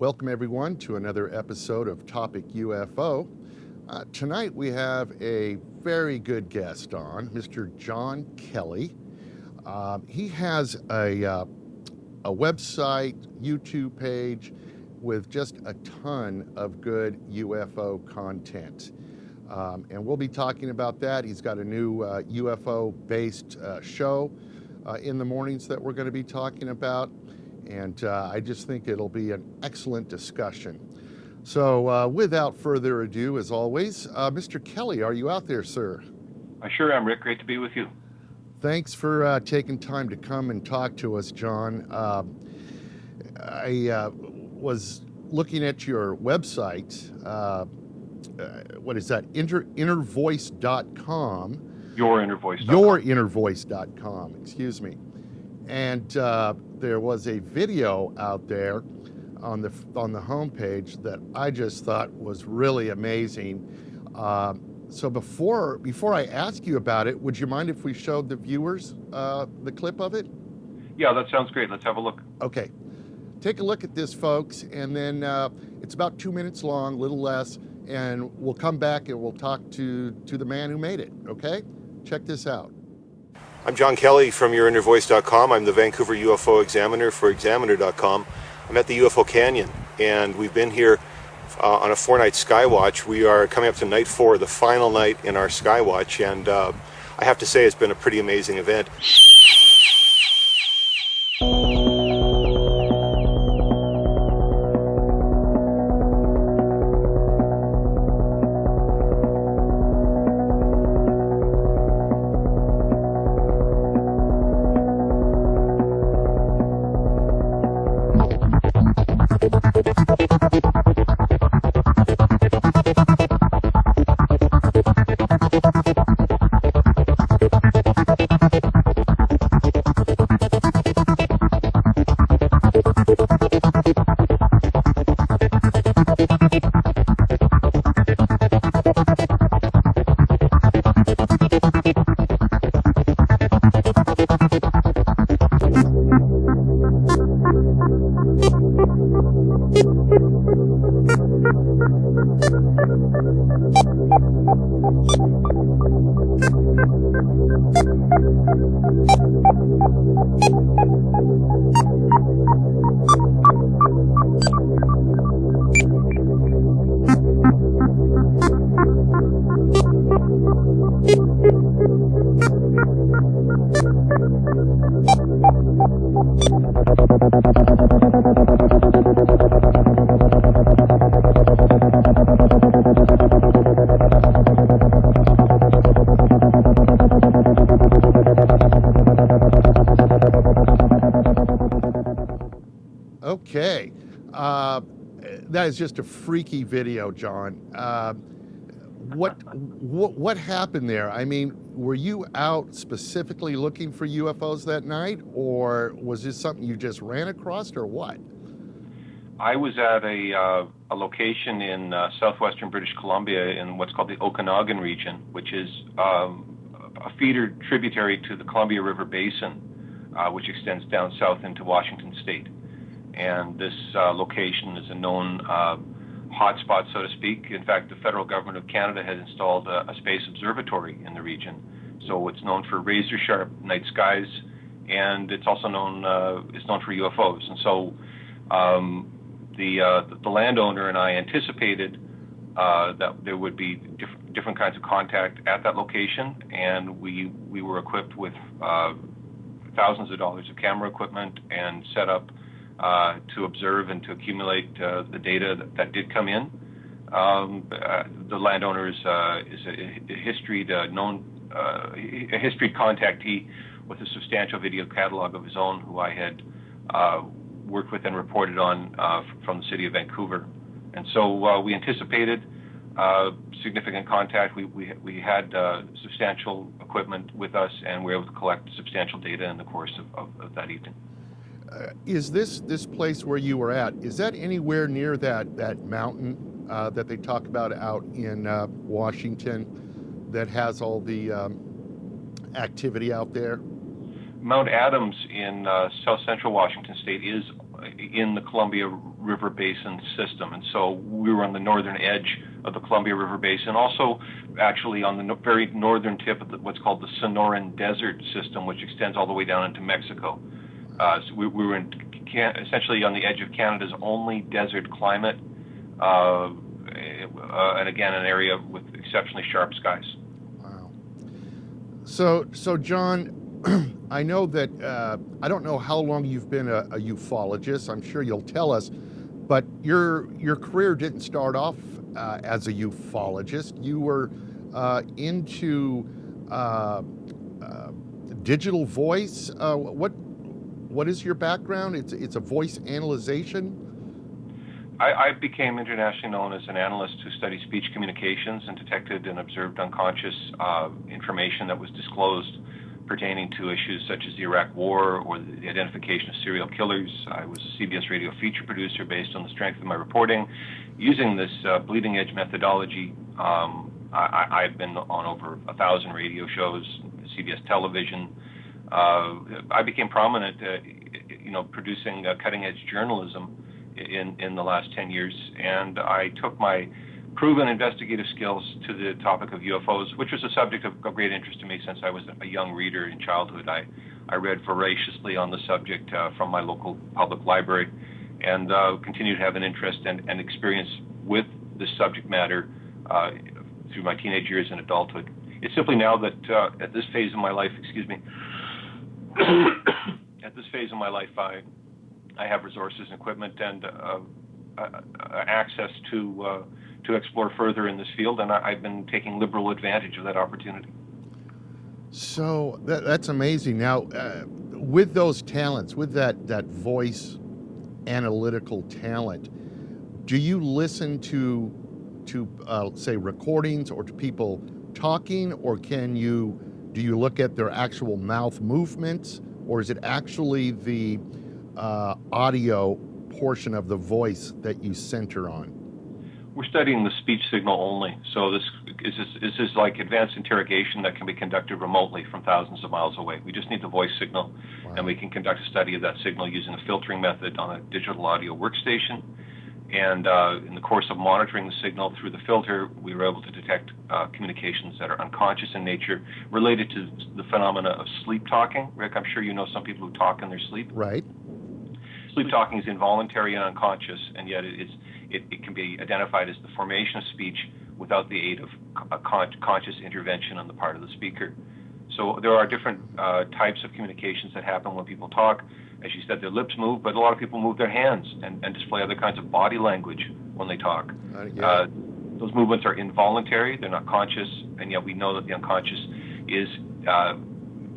Welcome everyone to another episode of Topic UFO. Tonight we have a very good guest on, Mr. Jon Kelly. He has a website, YouTube page with just a ton of good UFO content. And we'll be talking about that. He's got a new UFO-based show in the mornings that we're going to be talking about. And I just think it'll be an excellent discussion. So without further ado, as always, Mr. Kelly, are you out there, sir? I sure am, Rick. Great to be with you. Thanks for taking time to come and talk to us, John. I was looking at your website. What is that? Innervoice.com. Yourinnervoice.com, excuse me. And there was a video out there on the homepage that I just thought was really amazing. So before I ask you about it, would you mind if we showed the viewers the clip of it? Yeah, that sounds great. Let's have a look. Okay. Take a look at this, folks, and then it's about 2 minutes long, a little less, and we'll come back and we'll talk to the man who made it, okay? Check this out. I'm Jon Kelly from yourinnervoice.com. I'm the Vancouver UFO Examiner for Examiner.com. I'm at the UFO Canyon, and we've been here on a 4-night Skywatch. We are coming up to night 4, the final night in our Skywatch, and I have to say it's been a pretty amazing event. Okay, that is just a freaky video, John. What happened there? I mean, were you out specifically looking for UFOs that night, or was this something you just ran across, or what? I was at a location in southwestern British Columbia in what's called the Okanagan region, which is a feeder tributary to the Columbia River Basin, which extends down south into Washington State. And this location is a known hotspot, so to speak. In fact, the federal government of Canada has installed a space observatory in the region. So it's known for razor-sharp night skies, and it's also known for UFOs. And so the landowner and I anticipated that there would be different kinds of contact at that location, and we were equipped with thousands of dollars of camera equipment and set up to observe and to accumulate the data that did come in. The landowner is a historied contactee with a substantial video catalog of his own, who I had worked with and reported on from the city of Vancouver. And so we anticipated significant contact. We had substantial equipment with us, and we were able to collect substantial data in the course of that evening. Is this place where you were at, is that anywhere near that mountain that they talk about out in Washington that has all the activity out there? Mount Adams in south central Washington State is in the Columbia River Basin system. And so we were on the northern edge of the Columbia River Basin, also actually on the very northern tip of what's called the Sonoran Desert system, which extends all the way down into Mexico. So we were essentially on the edge of Canada's only desert climate, and again, an area with exceptionally sharp skies. Wow. So John, I know that, I don't know how long you've been a ufologist. I'm sure you'll tell us, but your career didn't start off as a ufologist. You were into digital voice. What is your background? It's a voice analyzation. I became internationally known as an analyst who studied speech communications and detected and observed unconscious information that was disclosed pertaining to issues such as the Iraq War or the identification of serial killers. I was a CBS radio feature producer based on the strength of my reporting. Using this bleeding edge methodology, I've been on over 1,000 radio shows, CBS television. I became prominent, producing cutting edge journalism in the last 10 years, and I took my proven investigative skills to the topic of UFOs, which was a subject of great interest to me since I was a young reader in childhood. I read voraciously on the subject from my local public library, and continue to have an interest and experience with this subject matter through my teenage years and adulthood. It's simply now that at this phase of my life, at this phase of my life, I have resources and equipment and access to explore further in this field, and I've been taking liberal advantage of that opportunity. So that's amazing. Now, with those talents, with that voice analytical talent, do you listen to say recordings or to people talking, or do you look at their actual mouth movements, or is it actually the audio portion of the voice that you center on? We're studying the speech signal only. So this is like advanced interrogation that can be conducted remotely from thousands of miles away. We just need the voice signal, wow. And we can conduct a study of that signal using a filtering method on a digital audio workstation. And in the course of monitoring the signal through the filter, we were able to detect communications that are unconscious in nature related to the phenomena of sleep talking. Rick, I'm sure you know some people who talk in their sleep. Right. Sleep talking is involuntary and unconscious, and yet it can be identified as the formation of speech without the aid of a conscious intervention on the part of the speaker. So there are different types of communications that happen when people talk. As you said, their lips move, but a lot of people move their hands and display other kinds of body language when they talk. Those movements are involuntary, they're not conscious, and yet we know that the unconscious is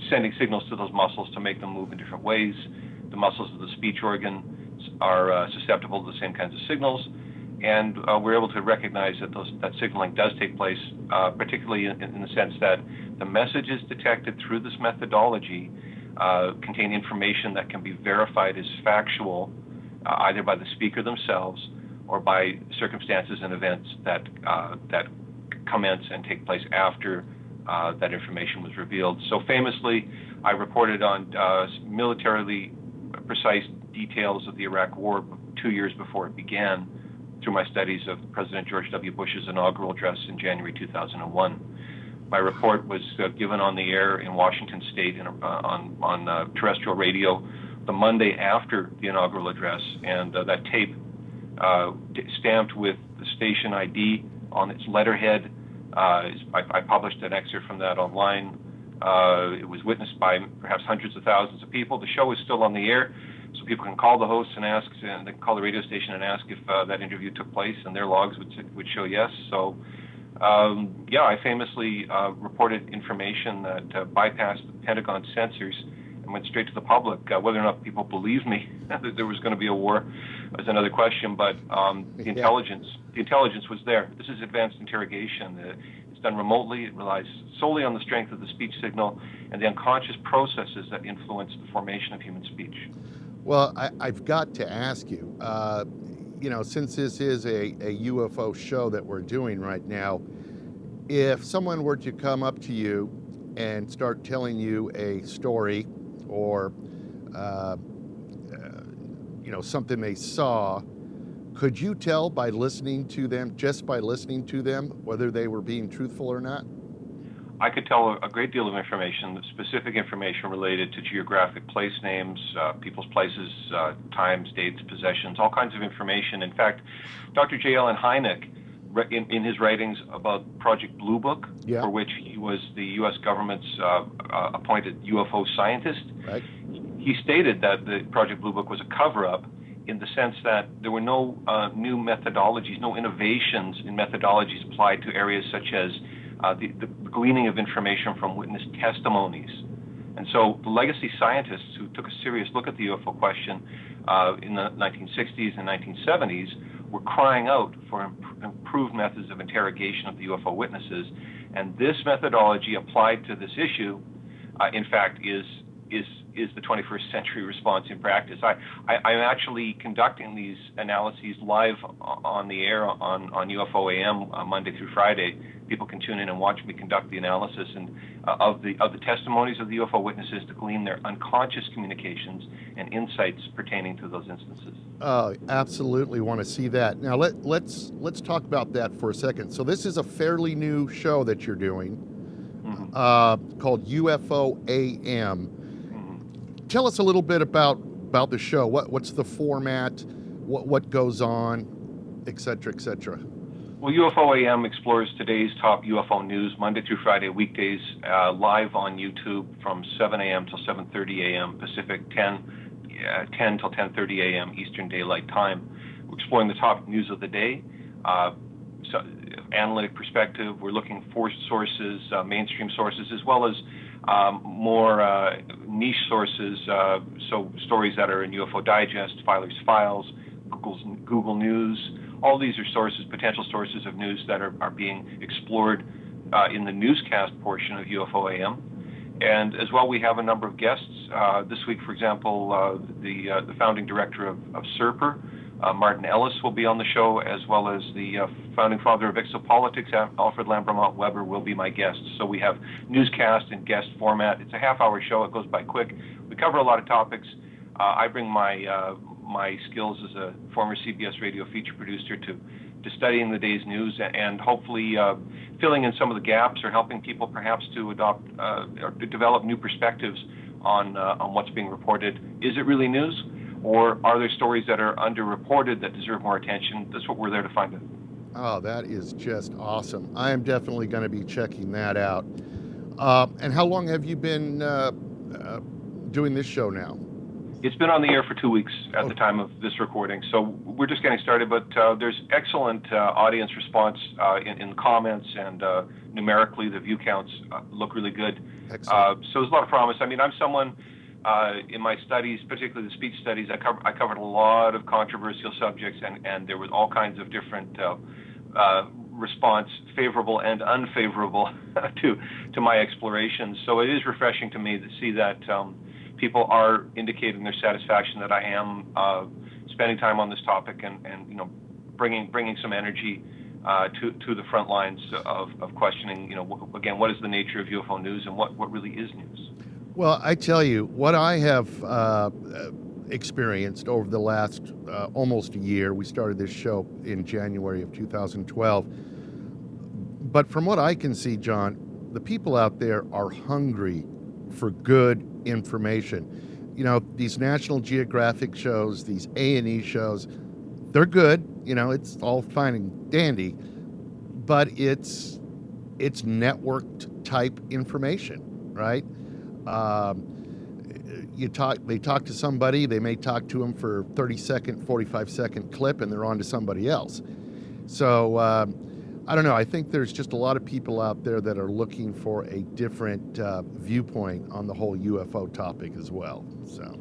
sending signals to those muscles to make them move in different ways. The muscles of the speech organ are susceptible to the same kinds of signals, and we're able to recognize that signaling does take place, particularly in the sense that the messages detected through this methodology contain information that can be verified as factual, either by the speaker themselves or by circumstances and events that commence and take place after that information was revealed. So famously, I reported on militarily precise details of the Iraq War 2 years before it began through my studies of President George W. Bush's inaugural address in January 2001. My report was given on the air in Washington State on terrestrial radio the Monday after the inaugural address, and that tape stamped with the station ID on its letterhead. I published an excerpt from that online. It was witnessed by perhaps hundreds of thousands of people. The show is still on the air, so people can call the hosts and ask, and they can call the radio station and ask if that interview took place, and their logs would show yes. So, I famously reported information that bypassed the Pentagon censors and went straight to the public. Whether or not people believe me that there was going to be a war is another question, but the intelligence was there. This is advanced interrogation. It's done remotely. It relies solely on the strength of the speech signal and the unconscious processes that influence the formation of human speech. Well, I've got to ask you, since this is a UFO show that we're doing right now, if someone were to come up to you and start telling you a story or, something they saw, Could you tell by listening to them, just by listening to them, whether they were being truthful or not? I could tell a great deal of information, specific information related to geographic place names, people's places, times, dates, possessions, all kinds of information. In fact, Dr. J. Allen Hynek, in his writings about Project Blue Book, Yeah. for which he was the U.S. government's appointed UFO scientist, Right. he stated that the Project Blue Book was a cover-up in the sense that there were no new methodologies, no innovations in methodologies applied to areas such as the gleaning of information from witness testimonies. And so the legacy scientists who took a serious look at the UFO question in the 1960s and 1970s were crying out for improved methods of interrogation of the UFO witnesses. And this methodology applied to this issue, in fact, is the 21st century response in practice. I'm actually conducting these analyses live on the air on UFO AM Monday through Friday. People can tune in and watch me conduct the analysis and of the testimonies of the UFO witnesses to glean their unconscious communications and insights pertaining to those instances. Oh, absolutely want to see that. Now let's talk about that for a second. So this is a fairly new show that you're doing, called UFO AM. Tell us a little bit about the show. What's the format? What goes on, et cetera, et cetera. Well, UFO AM explores today's top UFO news Monday through Friday, weekdays, live on YouTube from 7 a.m. till 7:30 a.m. Pacific, 10 till 10:30 a.m. Eastern Daylight Time. We're exploring the top news of the day, so analytic perspective. We're looking for sources, mainstream sources, as well as more niche sources, so stories that are in UFO Digest, Filer's Files, Google News. All these are sources, potential sources of news that are being explored in the newscast portion of UFO AM. And as well, we have a number of guests. This week, for example, the founding director of SERPR, Martin Ellis, will be on the show, as well as the founding father of exopolitics, Alfred Lambremont Weber, will be my guest. So we have newscast and guest format. It's a half-hour show. It goes by quick. We cover a lot of topics. I bring my skills as a former CBS radio feature producer to studying the day's news and hopefully filling in some of the gaps or helping people perhaps to adopt or to develop new perspectives on what's being reported. Is it really news? Or are there stories that are underreported that deserve more attention? That's what we're there to find out. Oh, that is just awesome. I am definitely going to be checking that out. And how long have you been doing this show now? It's been on the air for 2 weeks at the time of this recording, so we're just getting started, but there's excellent audience response in the comments, and numerically the view counts look really good. Excellent. So there's a lot of promise. I mean, I'm someone in my studies, particularly the speech studies, I covered a lot of controversial subjects, and there was all kinds of different response, favorable and unfavorable, to my explorations. So it is refreshing to me to see that people are indicating their satisfaction that I am spending time on this topic and bringing some energy to the front lines of questioning, again, what is the nature of UFO news and what really is news? Well, I tell you, what I have experienced over the last almost a year, we started this show in January of 2012, but from what I can see, John, the people out there are hungry for good information. These National Geographic shows, these A&E shows, they're good. It's all fine and dandy, but it's networked type information, right? They talk to somebody, they may talk to them for 30-second, 45-second clip, and they're on to somebody else. So I don't know. I think there's just a lot of people out there that are looking for a different viewpoint on the whole UFO topic as well. So.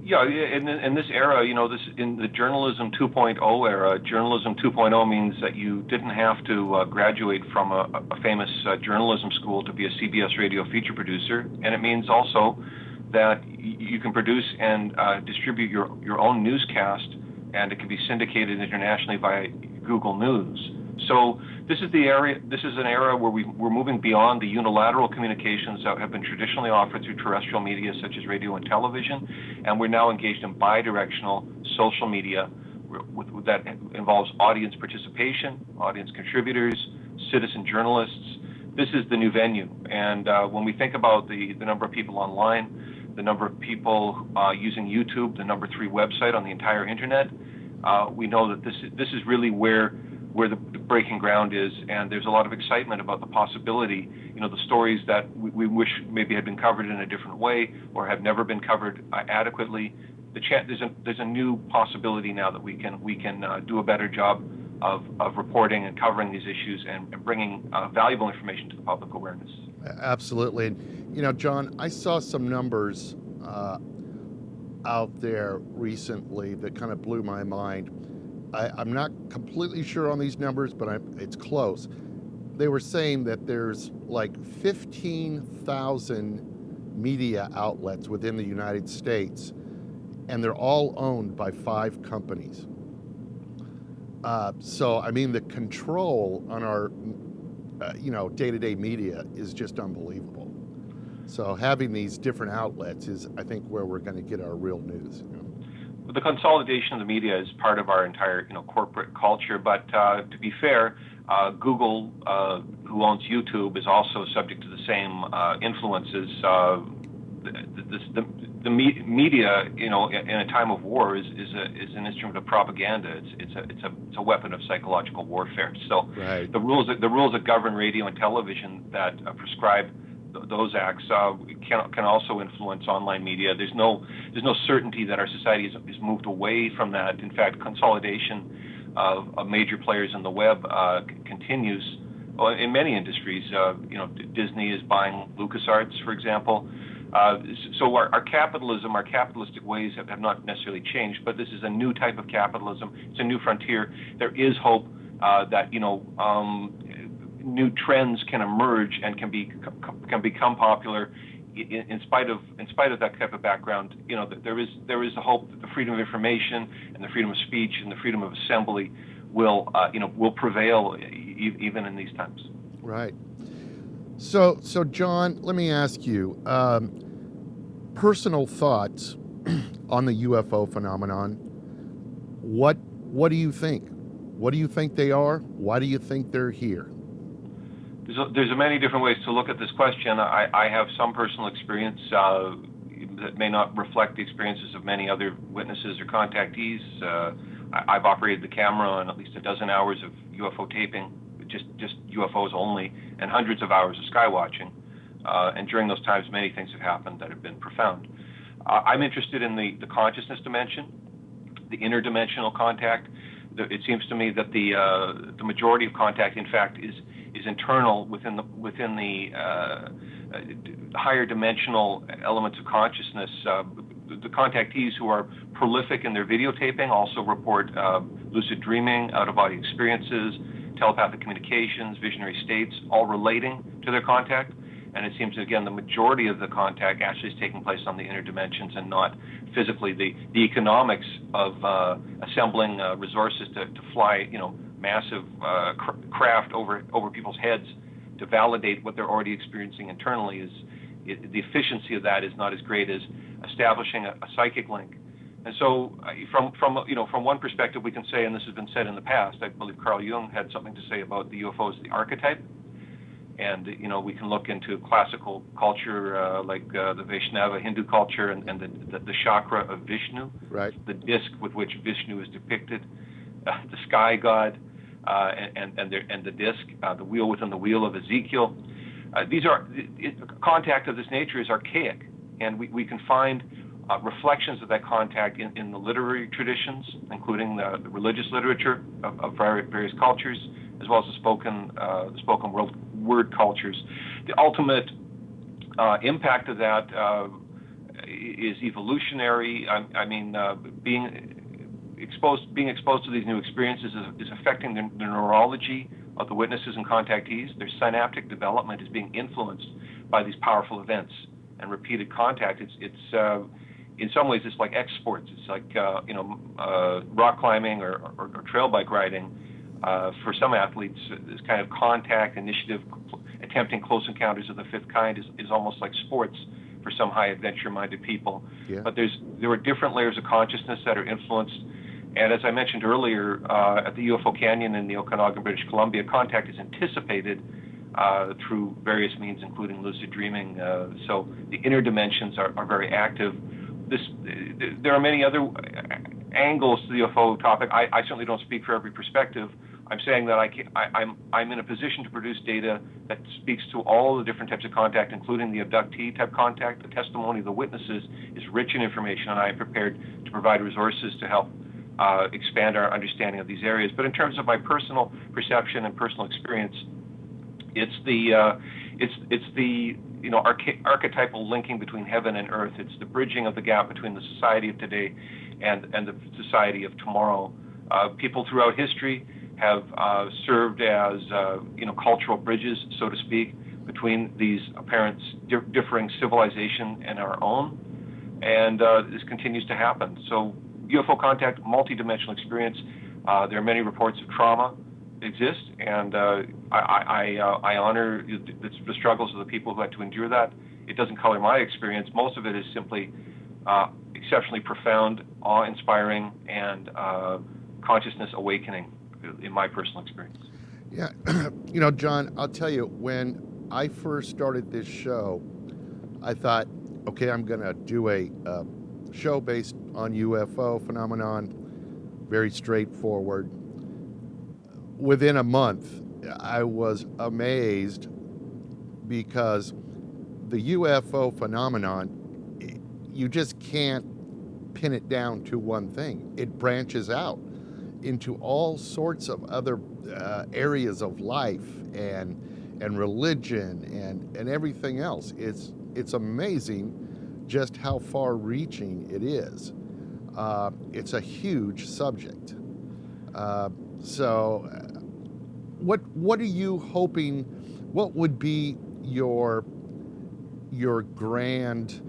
Yeah, in this era, this in the journalism 2.0 era, journalism 2.0 means that you didn't have to graduate from a famous journalism school to be a CBS radio feature producer, and it means also that you can produce and distribute your own newscast, and it can be syndicated internationally via Google News. So this is an era where we're moving beyond the unilateral communications that have been traditionally offered through terrestrial media such as radio and television, and we're now engaged in bidirectional social media that involves audience participation, audience contributors, citizen journalists. This is the new venue. And when we think about the number of people online, the number of people using YouTube, the number 3 website on the entire internet, we know that this is really where the breaking ground is, and there's a lot of excitement about the possibility, the stories that we wish maybe had been covered in a different way or have never been covered adequately. There's a new possibility now that we can do a better job of reporting and covering these issues and bringing valuable information to the public awareness. Absolutely. And, John, I saw some numbers out there recently that kind of blew my mind. I'm not completely sure on these numbers, but it's close. They were saying that there's like 15,000 media outlets within the United States, and they're all owned by 5 companies. So, I mean, the control on our, day-to-day media is just unbelievable. So having these different outlets is, I think, where we're going to get our real news. The consolidation of the media is part of our entire, corporate culture. But to be fair, Google, who owns YouTube, is also subject to the same influences. The media, in a time of war, is an instrument of propaganda. It's a weapon of psychological warfare. So right. the rules that govern radio and television that prescribe those acts can also influence online media. There's no certainty that our society is moved away from that. In fact, consolidation of major players in the web continues. Well, in many industries, Disney is buying LucasArts, for example. So our capitalism, our capitalistic ways have not necessarily changed, but this is a new type of capitalism. It's a new frontier. There is hope that new trends can emerge and can become popular in spite of that type of background. There is a hope that the freedom of information and the freedom of speech and the freedom of assembly will prevail even in these times. Right. So John, let me ask you, personal thoughts on the UFO phenomenon. What do you think? What do you think they are? Why do you think they're here? There's many different ways to look at this question. I have some personal experience that may not reflect the experiences of many other witnesses or contactees. I've operated the camera on at least a dozen hours of UFO taping, just UFOs only, and hundreds of hours of sky watching. And during those times, many things have happened that have been profound. I'm interested in the consciousness dimension, the interdimensional contact. It seems to me that the majority of contact, in fact, is internal within the higher dimensional elements of consciousness. The contactees who are prolific in their videotaping also report lucid dreaming, out-of-body experiences, telepathic communications, visionary states, all relating to their contact. And it seems, again, the majority of the contact actually is taking place on the inner dimensions and not physically. The economics of assembling resources to fly, massive craft over people's heads to validate what they're already experiencing internally the efficiency of that is not as great as establishing a psychic link. And so, from one perspective, we can say, and this has been said in the past, I believe Carl Jung had something to say about the UFO as the archetype. And, we can look into classical culture like the Vaishnava Hindu culture and the chakra of Vishnu, right. The disc with which Vishnu is depicted, the sky god, and the disc, the wheel within the wheel of Ezekiel. Contact of this nature is archaic, and we can find reflections of that contact in the literary traditions, including the religious literature of various cultures, as well as the spoken word cultures. The ultimate impact of that is evolutionary. Being exposed to these new experiences is affecting the neurology of the witnesses and contactees. Their synaptic development is being influenced by these powerful events and repeated contact. It's in some ways it's like exports. It's like rock climbing or trail bike riding. For some athletes, this kind of contact initiative, attempting close encounters of the fifth kind, is almost like sports for some high adventure-minded people. Yeah. But there are different layers of consciousness that are influenced, And as I mentioned earlier, at the UFO Canyon in the Okanagan, British Columbia, contact is anticipated through various means, including lucid dreaming. So the inner dimensions are very active. There are many other angles to the UFO topic. I certainly don't speak for every perspective. I'm saying that I'm in a position to produce data that speaks to all the different types of contact, including the abductee type contact. The testimony of the witnesses is rich in information, and I am prepared to provide resources to help expand our understanding of these areas. But in terms of my personal perception and personal experience, it's the archetypal linking between heaven and earth. It's the bridging of the gap between the society of today and the society of tomorrow. People throughout history have served as cultural bridges, so to speak, between these apparent differing civilization and our own, and this continues to happen. So UFO contact, multidimensional experience. There are many reports of trauma exist, and I honor the struggles of the people who had to endure that. It doesn't color my experience. Most of it is simply exceptionally profound, awe-inspiring, and consciousness awakening in my personal experience. Yeah, John, I'll tell you, when I first started this show, I thought, okay, I'm going to do a show based on UFO phenomenon, very straightforward. Within a month, I was amazed because the UFO phenomenon, you just can't pin it down to one thing. It branches out into all sorts of other areas of life and religion and everything else. It's amazing just how far-reaching it is. It's a huge subject. So, what are you hoping? What would be your grand,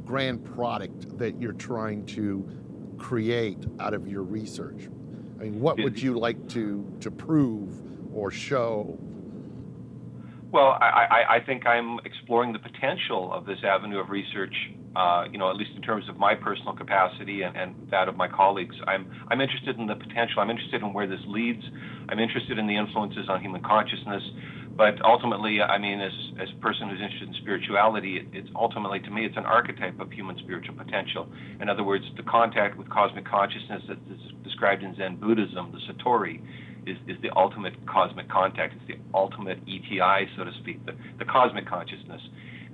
grand product that you're trying to create out of your research? I mean, what would you like to prove or show? Well, I think I'm exploring the potential of this avenue of research, at least in terms of my personal capacity and that of my colleagues. I'm interested in the potential. I'm interested in where this leads. I'm interested in the influences on human consciousness. But ultimately, I mean, as a person who's interested in spirituality, it's ultimately, to me, it's an archetype of human spiritual potential. In other words, the contact with cosmic consciousness that is described in Zen Buddhism, the Satori, is the ultimate cosmic contact. It's the ultimate ETI, so to speak, the cosmic consciousness.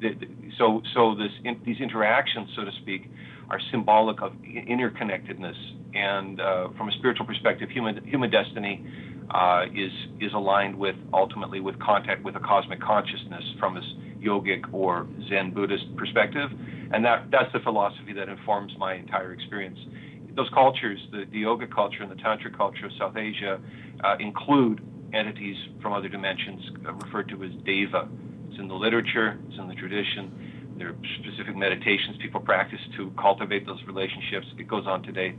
These interactions, so to speak, are symbolic of interconnectedness. And from a spiritual perspective, human destiny is aligned ultimately with contact with a cosmic consciousness from this yogic or Zen Buddhist perspective, and that's the philosophy that informs my entire experience. Those cultures, the yoga culture and the tantra culture of South Asia, include entities from other dimensions referred to as deva. It's in the literature, it's in the tradition. There are specific meditations people practice to cultivate those relationships. It goes on today.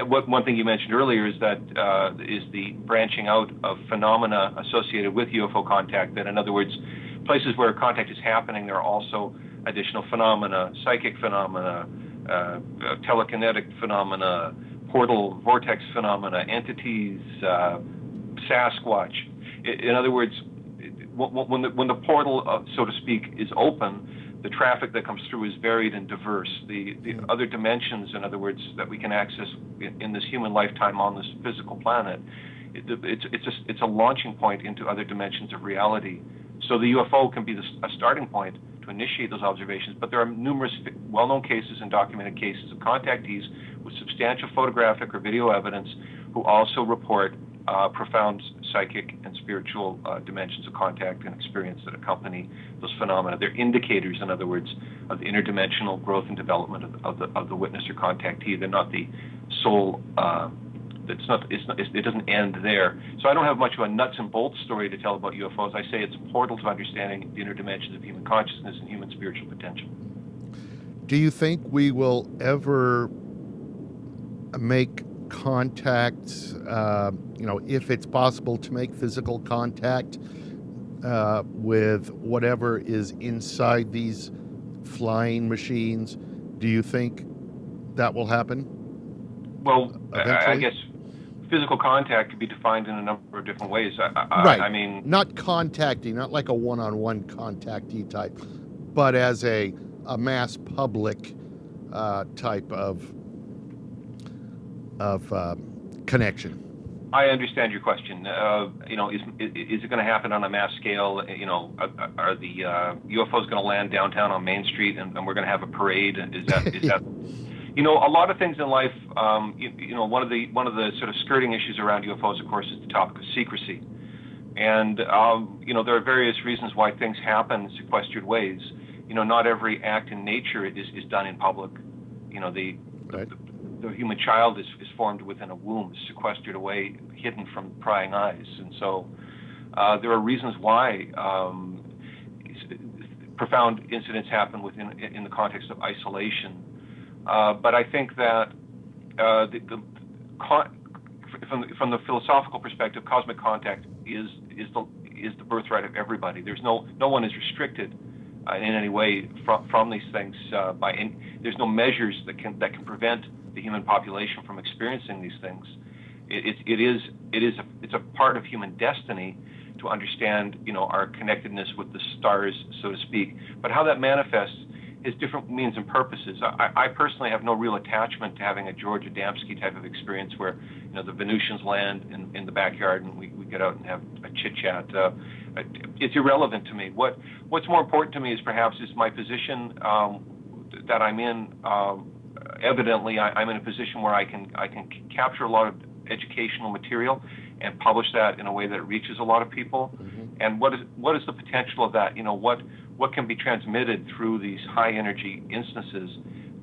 One thing you mentioned earlier is that is the branching out of phenomena associated with UFO contact. That, in other words, places where contact is happening, there are also additional phenomena, psychic phenomena, telekinetic phenomena, portal vortex phenomena, entities, Sasquatch. In other words, when the portal, so to speak, is open, the traffic that comes through is varied and diverse. The other dimensions, in other words, that we can access in this human lifetime on this physical planet, it's a launching point into other dimensions of reality. So the UFO can be a starting point to initiate those observations, but there are numerous well-known cases and documented cases of contactees with substantial photographic or video evidence who also report profound psychic and spiritual dimensions of contact and experience that accompany those phenomena. They're indicators, in other words, of the interdimensional growth and development of the witness or contactee. They're not the sole. It doesn't end there. So I don't have much of a nuts and bolts story to tell about UFOs. I say it's a portal to understanding the inner dimensions of human consciousness and human spiritual potential. Do you think we will ever make contact, if it's possible to make physical contact with whatever is inside these flying machines? Do you think that will happen? Well, I eventually? guess physical contact could be defined in a number of different ways. Right. I mean, Not contacting, not like a one-on-one contactee type, but as a mass public type of connection. I understand your question. Is it going to happen on a mass scale? Are the UFOs going to land downtown on Main Street and we're going to have a parade? Is that? A lot of things in life. One of the sort of skirting issues around UFOs, of course, is the topic of secrecy. And there are various reasons why things happen in sequestered ways. Not every act in nature is done in public. Right. The human child is formed within a womb, sequestered away, hidden from prying eyes. And so there are reasons why profound incidents happen in the context of isolation. But I think that from the philosophical perspective, cosmic contact is the birthright of everybody. There's no one is restricted in any way from these things. There's no measures that can prevent the human population from experiencing these things. It's a part of human destiny to understand, our connectedness with the stars, so to speak. But how that manifests is different means and purposes. I personally have no real attachment to having a George Adamski type of experience where, the Venusians land in the backyard and we get out and have a chit chat. It's irrelevant to me. What's more important to me is my position that I'm in. Evidently, I'm in a position where I can capture a lot of educational material and publish that in a way that reaches a lot of people. Mm-hmm. And what is the potential of that? What can be transmitted through these high energy instances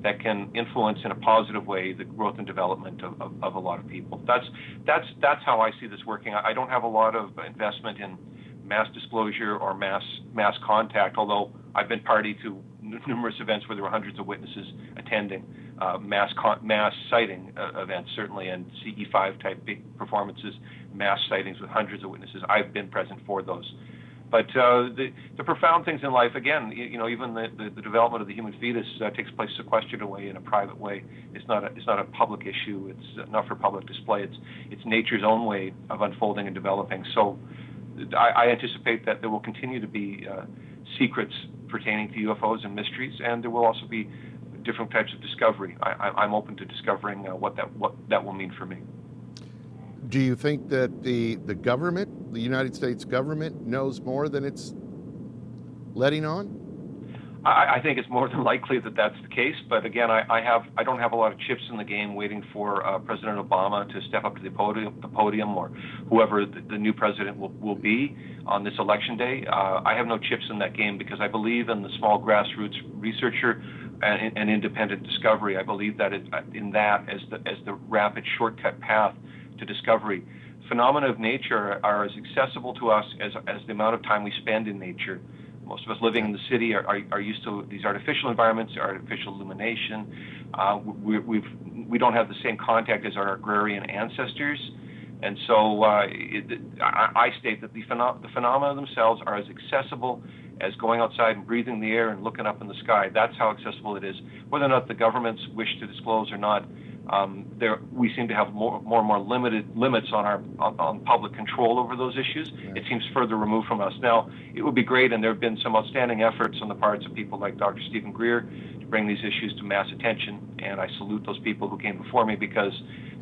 that can influence in a positive way the growth and development of a lot of people. That's how I see this working. I don't have a lot of investment in mass disclosure or mass contact, although I've been party to numerous events where there were hundreds of witnesses attending mass sighting events, certainly, and CE5 type big performances, mass sightings with hundreds of witnesses. I've been present for those. But the profound things in life, again, even the development of the human fetus takes place sequestered away in a private way. It's not a public issue. It's not for public display. It's nature's own way of unfolding and developing. So I anticipate that there will continue to be secrets pertaining to UFOs and mysteries, and there will also be different types of discovery. I'm open to discovering what that will mean for me. Do you think that the government, the United States government, knows more than it's letting on? I think it's more than likely that that's the case. But again, I don't have a lot of chips in the game waiting for President Obama to step up to the podium or whoever the new president will be on this election day. I have no chips in that game because I believe in the small grassroots researcher and independent discovery. I believe that in that as the rapid shortcut path to discovery. Phenomena of nature are as accessible to us as the amount of time we spend in nature. Most of us living in the city are used to these artificial environments, artificial illumination. We don't have the same contact as our agrarian ancestors. And so I state that the phenomena themselves are as accessible as going outside and breathing the air and looking up in the sky. That's how accessible it is. Whether or not the governments wish to disclose or not, we seem to have more and more limited limits on public control over those issues. Yeah. It seems further removed from us. Now, it would be great, and there have been some outstanding efforts on the parts of people like Dr. Stephen Greer to bring these issues to mass attention, and I salute those people who came before me because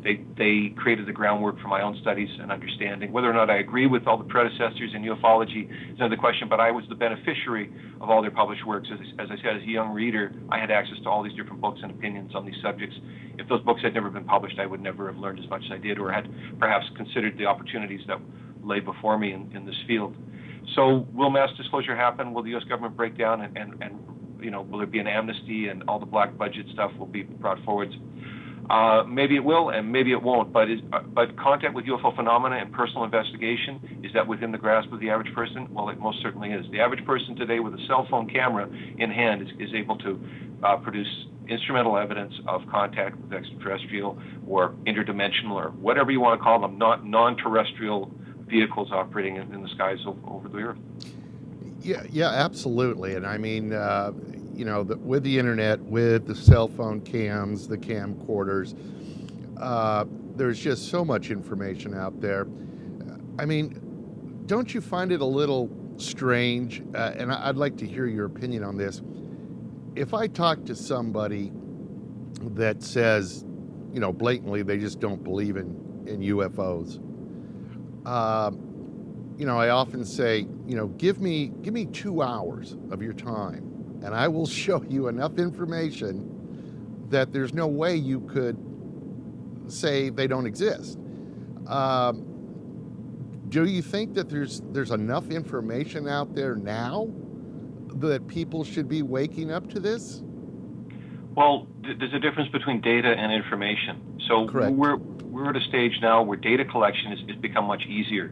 they created the groundwork for my own studies and understanding. Whether or not I agree with all the predecessors in ufology is another question, but I was the beneficiary of all their published works. As I said, as a young reader, I had access to all these different books and opinions on these subjects. If those books had never been published, I would never have learned as much as I did or had perhaps considered the opportunities that lay before me in this field. So will mass disclosure happen? Will the U.S. government break down and will there be an amnesty and all the black budget stuff will be brought forward? Maybe it will, and maybe it won't. But contact with UFO phenomena and personal investigation, is that within the grasp of the average person? Well, it most certainly is. The average person today with a cell phone camera in hand is able to produce instrumental evidence of contact with extraterrestrial or interdimensional or whatever you want to call them, non-terrestrial vehicles operating in the skies over the earth. Yeah, absolutely. And I mean, with the internet, with the cell phone cams, the camcorders, There's just so much information out there. I mean, don't you find it a little strange? And I'd like to hear your opinion on this. If I talk to somebody that says, blatantly they just don't believe in UFOs, I often say, give me 2 hours of your time, and I will show you enough information that there's no way you could say they don't exist. Do you think that there's enough information out there now that people should be waking up to this? Well, there's a difference between data and information. So Correct. we're at a stage now where data collection has become much easier,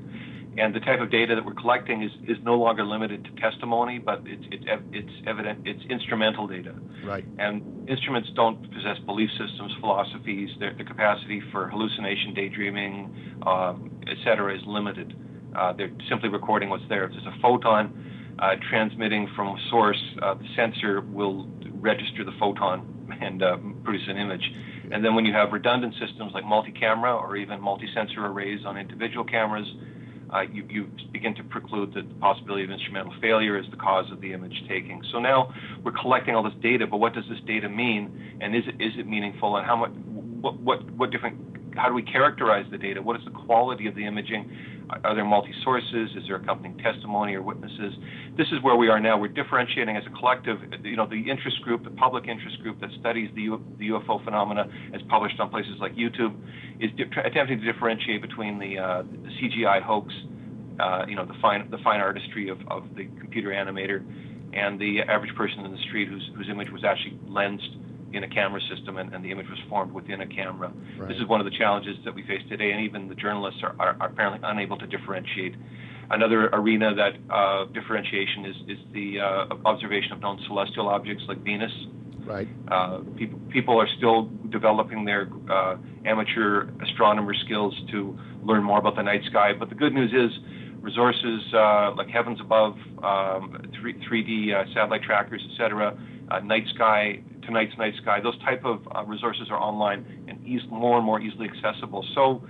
and the type of data that we're collecting is no longer limited to testimony, but it's instrumental data. Right. And instruments don't possess belief systems, philosophies. The capacity for hallucination, daydreaming, etc., is limited. They're simply recording what's there. If there's a photon transmitting from a source, the sensor will register the photon and produce an image. And then when you have redundant systems like multi-camera or even multi-sensor arrays on individual cameras, you begin to preclude the possibility of instrumental failure as the cause of the image taking. So now we're collecting all this data, but what does this data mean? And is it meaningful? And how much? What different? How do we characterize the data? What is the quality of the imaging? Are there multi-sources? Is there accompanying testimony or witnesses? This is where we are now. We're differentiating as a collective. The interest group, the public interest group that studies the UFO phenomena, as published on places like YouTube, is attempting to differentiate between the CGI hoax, the fine artistry of the computer animator, and the average person in the street whose image was actually lensed in a camera system, and the image was formed within a camera. Right. This is one of the challenges that we face today, and even the journalists are apparently unable to differentiate. Another arena that differentiation is the observation of known celestial objects like Venus. Right. People are still developing their amateur astronomer skills to learn more about the night sky, but the good news is resources like Heavens Above, 3D satellite trackers, etc., night sky, tonight's night sky, those type of resources are online and more and more easily accessible. So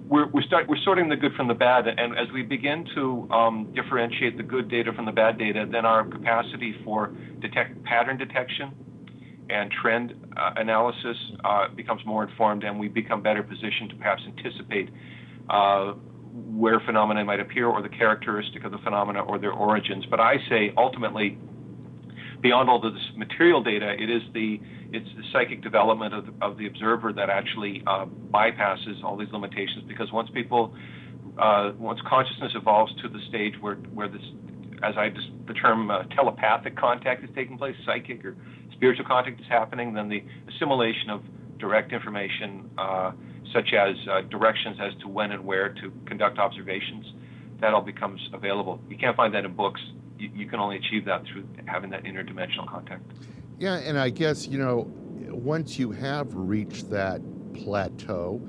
we're sorting the good from the bad, and as we begin to differentiate the good data from the bad data, then our capacity for pattern detection and trend analysis becomes more informed, and we become better positioned to perhaps anticipate where phenomena might appear or the characteristic of the phenomena or their origins. But I say ultimately, beyond all this material data, it's the psychic development of the observer that actually bypasses all these limitations. Because once consciousness evolves to the stage where this, the term telepathic contact is taking place, psychic or spiritual contact is happening, then the assimilation of direct information, such as directions as to when and where to conduct observations, that all becomes available. You can't find that in books. You can only achieve that through having that interdimensional contact. Yeah, and I guess, once you have reached that plateau,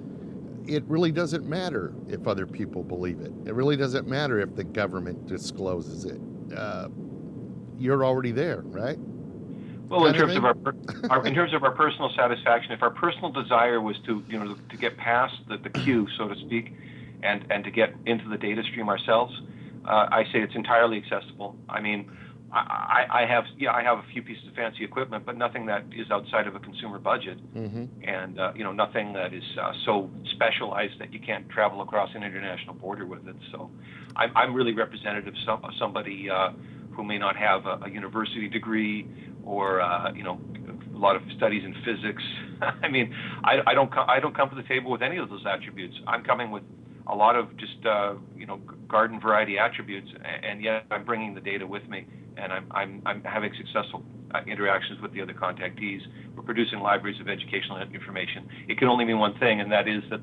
it really doesn't matter if other people believe it. It really doesn't matter if the government discloses it. You're already there, right? Well, in terms of our personal satisfaction, if our personal desire was to get past the queue, so to speak, and to get into the data stream ourselves, I say it's entirely accessible. I mean, I have a few pieces of fancy equipment, but nothing that is outside of a consumer budget, Mm-hmm. and nothing that is so specialized that you can't travel across an international border with it. So, I'm really representative of somebody who may not have a university degree or a lot of studies in physics. I mean, I don't come to the table with any of those attributes. I'm coming with a lot of just garden variety attributes, and yet I'm bringing the data with me, and I'm having successful interactions with the other contactees. We're producing libraries of educational information. It can only mean one thing, and that is that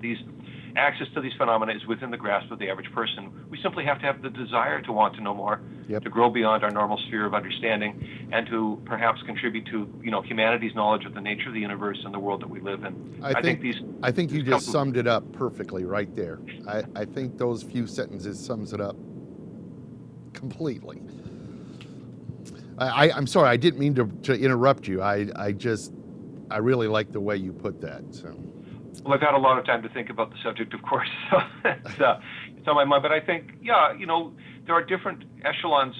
access to these phenomena is within the grasp of the average person. We simply have to have the desire to want to know more, Yep. to grow beyond our normal sphere of understanding, and to perhaps contribute to humanity's knowledge of the nature of the universe and the world that we live in. I think you just summed it up perfectly right there. I think those few sentences sums it up completely. I'm sorry, I didn't mean to interrupt you. I really like the way you put that. So. Well, I've had a lot of time to think about the subject, of course. So it's on my mind. But I think, yeah, there are different echelons,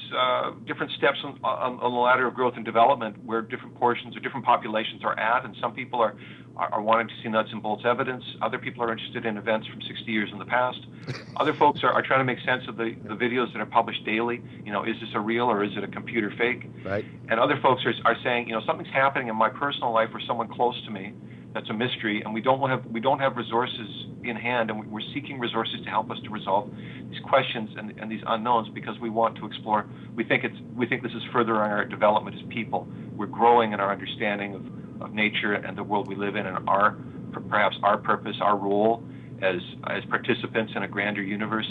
different steps on the ladder of growth and development where different portions or different populations are at. And some people are wanting to see nuts and bolts evidence. Other people are interested in events from 60 years in the past. Other folks are trying to make sense of the videos that are published daily. Is this a real or is it a computer fake? Right. And other folks are saying, something's happening in my personal life or someone close to me. That's a mystery, and we don't have resources in hand, and we're seeking resources to help us to resolve these questions and these unknowns because we want to explore. We think this is furthering our development as people. We're growing in our understanding of nature and the world we live in, and perhaps our purpose, our role as participants in a grander universe.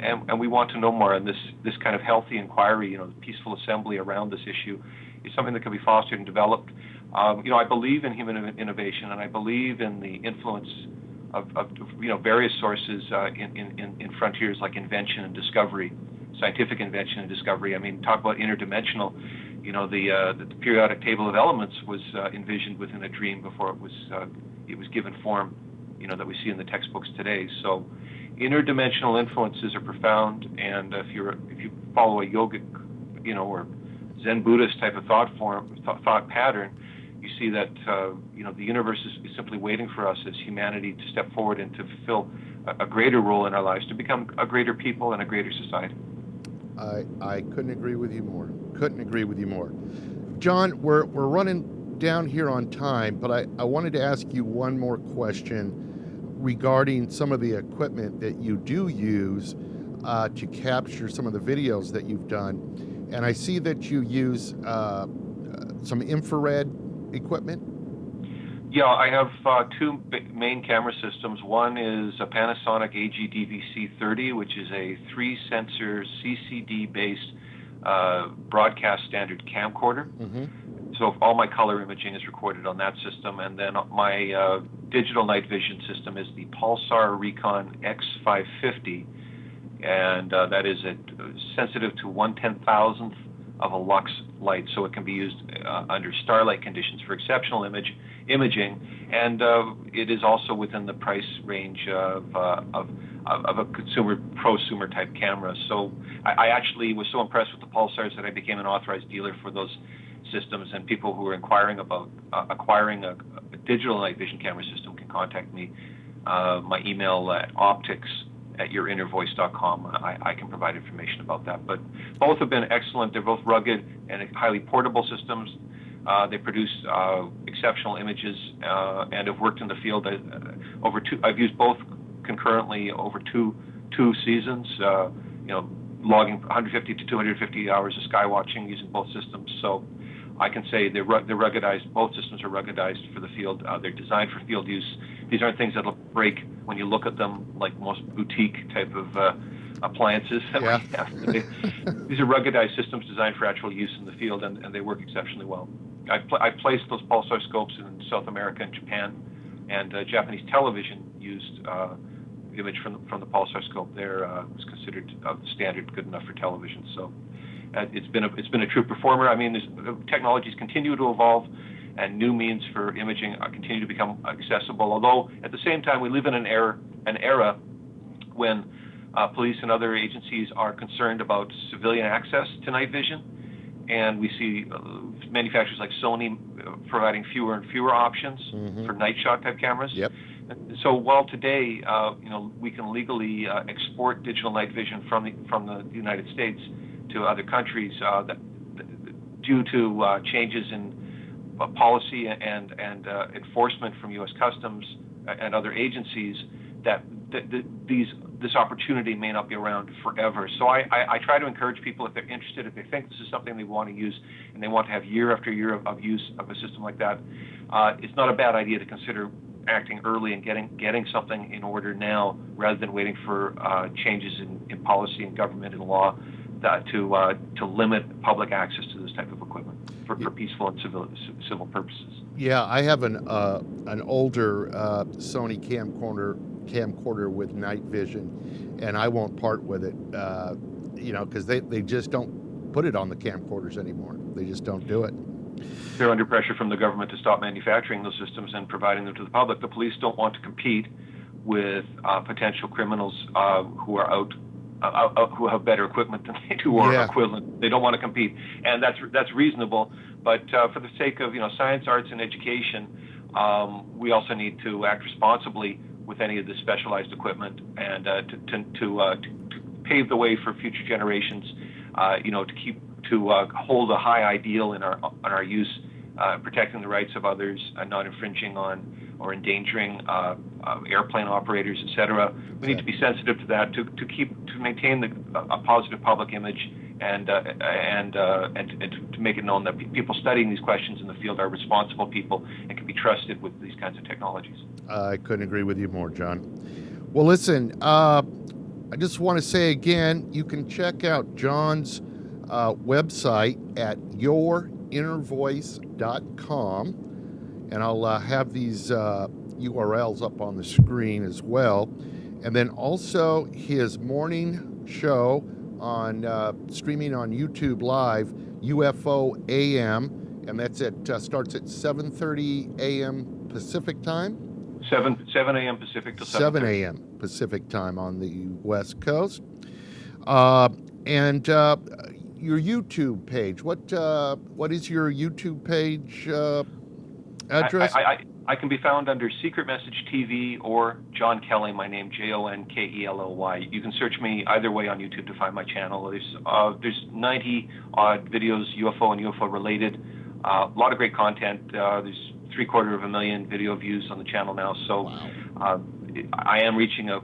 And we want to know more. And this kind of healthy inquiry, the peaceful assembly around this issue, is something that can be fostered and developed. I believe in human innovation, and I believe in the influence of various sources in frontiers like invention and discovery, scientific invention and discovery. I mean, talk about interdimensional. The periodic table of elements was envisioned within a dream before it was given form, that we see in the textbooks today. So, interdimensional influences are profound, and if you follow a yogic, or Zen Buddhist type of thought pattern, you see that the universe is simply waiting for us as humanity to step forward and to fulfill a greater role in our lives, to become a greater people and a greater society. I couldn't agree with you more. Couldn't agree with you more. Jon, we're running down here on time, but I wanted to ask you one more question regarding some of the equipment that you do use to capture some of the videos that you've done. And I see that you use some infrared equipment. Yeah, I have two main camera systems. One is a Panasonic AG-DVC-30, which is a 3-sensor CCD-based broadcast standard camcorder. Mm-hmm. So all my color imaging is recorded on that system. And then my digital night vision system is the Pulsar Recon X550. And that is sensitive to 1/10,000th of a lux light, so it can be used under starlight conditions for exceptional imaging, and it is also within the price range of a prosumer type camera. So I actually was so impressed with the Pulsars that I became an authorized dealer for those systems, and people who are inquiring about acquiring a digital night vision camera system can contact me. My email at optics@yourinnervoice.com. I can provide information about that. But both have been excellent. They're both rugged and highly portable systems. They produce exceptional images and have worked in the field I've used both concurrently over two seasons. Logging 150 to 250 hours of sky watching using both systems. So I can say they're ruggedized. Both systems are ruggedized for the field. They're designed for field use. These aren't things that'll break when you look at them like most boutique type of appliances. Yeah. These are ruggedized systems designed for actual use in the field, and they work exceptionally well. I placed those pulsar scopes in South America and Japan, and Japanese television used image from the pulsar scope there was considered standard, good enough for television. So it's been a true performer. I mean, technologies continue to evolve, and new means for imaging continue to become accessible. Although at the same time, we live in an era when police and other agencies are concerned about civilian access to night vision, and we see manufacturers like Sony providing fewer and fewer options for night shot type cameras. Yep. So while today, we can legally export digital night vision from the United States to other countries, due to changes in policy and enforcement from U.S. Customs and other agencies, this opportunity may not be around forever. So I try to encourage people, if they're interested, if they think this is something they want to use and they want to have year after year of use of a system like that, it's not a bad idea to consider acting early and getting something in order now, rather than waiting for changes in policy and government and law to limit public access to this type of equipment for peaceful and civil purposes. Yeah, I have an older Sony camcorder with night vision, and I won't part with it, because they just don't put it on the camcorders anymore. They just don't do it. They're under pressure from the government to stop manufacturing those systems and providing them to the public. The police don't want to compete with potential criminals who are out who have better equipment than they do or equivalent. They don't want to compete, and that's reasonable. But for the sake of science, arts, and education, we also need to act responsibly with any of this specialized equipment and to pave the way for future generations. To hold a high ideal in our use, protecting the rights of others and not infringing on or endangering airplane operators, etc. We need to be sensitive to that to maintain a positive public image and to make it known that people studying these questions in the field are responsible people and can be trusted with these kinds of technologies. I couldn't agree with you more, John. Well, listen, I just want to say again, you can check out John's website at yourinnervoice.com, and I'll have these URLs up on the screen as well. And then also his morning show on streaming on YouTube Live, UFO AM, and that's starts at 7:30 a.m. Pacific time. 7 a.m. Pacific to 7 a.m. Pacific time on the West Coast. And your YouTube page. What is your YouTube page address? I can be found under Secret Message TV or Jon Kelly, my name, JonKelly. You can search me either way on YouTube to find my channel. There's 90 odd videos, UFO and UFO related. A lot of great content. There's 750,000 video views on the channel now. So wow. I am reaching a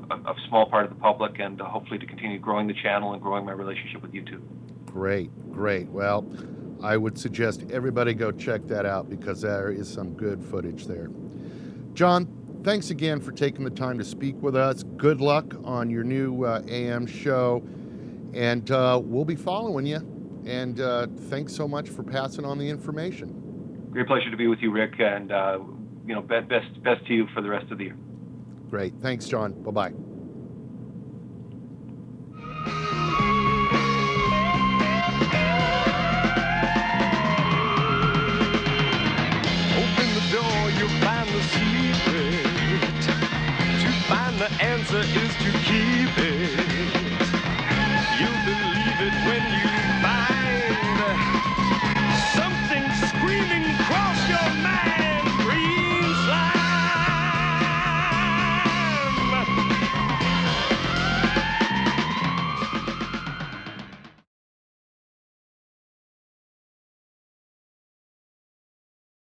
small part of the public, and hopefully to continue growing the channel and growing my relationship with YouTube. Great. Well, I would suggest everybody go check that out because there is some good footage there. John, thanks again for taking the time to speak with us. Good luck on your new AM show, and we'll be following you. And thanks so much for passing on the information. Great pleasure to be with you, Rick, and best to you for the rest of the year. Great. Thanks, John. Bye-bye. The answer is to keep it.